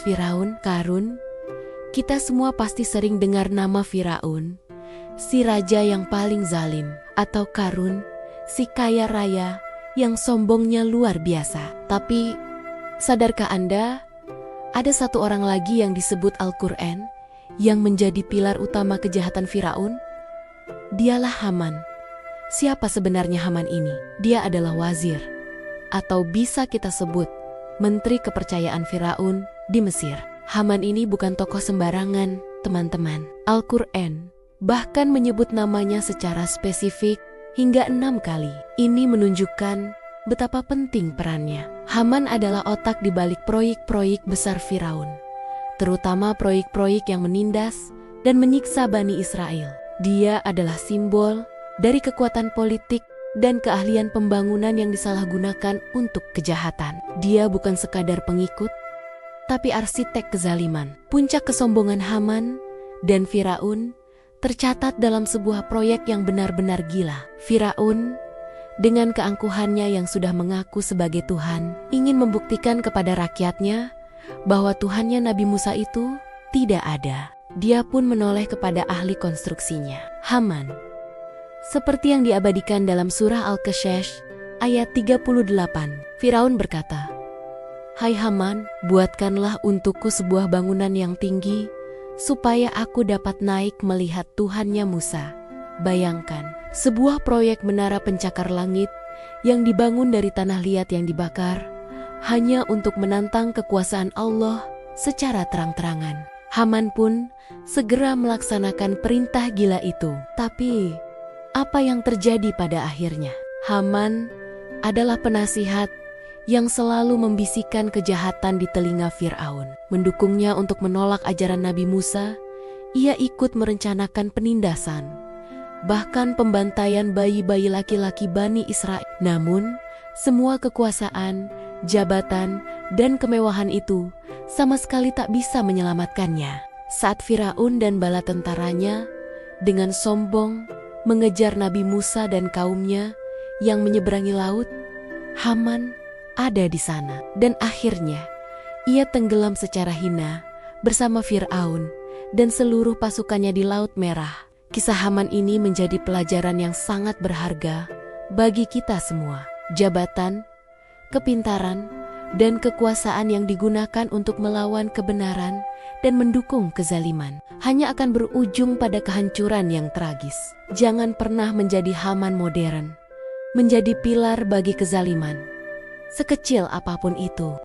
Firaun, Karun. Kita semua pasti sering dengar nama Firaun, si raja yang paling zalim, atau Karun, si kaya raya yang sombongnya luar biasa. Tapi, sadarkah Anda, ada satu orang lagi yang disebut Al-Quran yang menjadi pilar utama kejahatan Firaun? Dialah Haman. Siapa sebenarnya Haman ini? Dia adalah wazir, atau bisa kita sebut menteri kepercayaan Firaun di Mesir. Haman ini bukan tokoh sembarangan, teman-teman. Al-Quran bahkan menyebut namanya secara spesifik hingga 6 kali. Ini menunjukkan betapa penting perannya. Haman adalah otak di balik proyek-proyek besar Firaun, terutama proyek-proyek yang menindas dan menyiksa Bani Israel. Dia adalah simbol dari kekuatan politik dan keahlian pembangunan yang disalahgunakan untuk kejahatan. Dia bukan sekadar pengikut, tapi arsitek kezaliman. Puncak kesombongan Haman dan Firaun tercatat dalam sebuah proyek yang benar-benar gila. Firaun, dengan keangkuhannya yang sudah mengaku sebagai Tuhan, ingin membuktikan kepada rakyatnya bahwa Tuhannya Nabi Musa itu tidak ada. Dia pun menoleh kepada ahli konstruksinya, Haman. Seperti yang diabadikan dalam surah Al-Qasas ayat 38, Firaun berkata, "Hai Haman, buatkanlah untukku sebuah bangunan yang tinggi, supaya aku dapat naik melihat Tuhannya Musa." Bayangkan, sebuah proyek menara pencakar langit yang dibangun dari tanah liat yang dibakar, hanya untuk menantang kekuasaan Allah secara terang-terangan. Haman pun segera melaksanakan perintah gila itu. Tapi, apa yang terjadi pada akhirnya? Haman adalah penasihat yang selalu membisikkan kejahatan di telinga Firaun. Mendukungnya untuk menolak ajaran Nabi Musa, ia ikut merencanakan penindasan, bahkan pembantaian bayi-bayi laki-laki Bani Israel. Namun, semua kekuasaan, jabatan, dan kemewahan itu sama sekali tak bisa menyelamatkannya. Saat Firaun dan bala tentaranya dengan sombong mengejar Nabi Musa dan kaumnya yang menyeberangi laut, Haman ada di sana. Dan akhirnya, ia tenggelam secara hina bersama Firaun dan seluruh pasukannya di Laut Merah. Kisah Haman ini menjadi pelajaran yang sangat berharga bagi kita semua. Jabatan, kepintaran, dan kekuasaan yang digunakan untuk melawan kebenaran dan mendukung kezaliman hanya akan berujung pada kehancuran yang tragis. Jangan pernah menjadi Haman modern, menjadi pilar bagi kezaliman, sekecil apapun itu.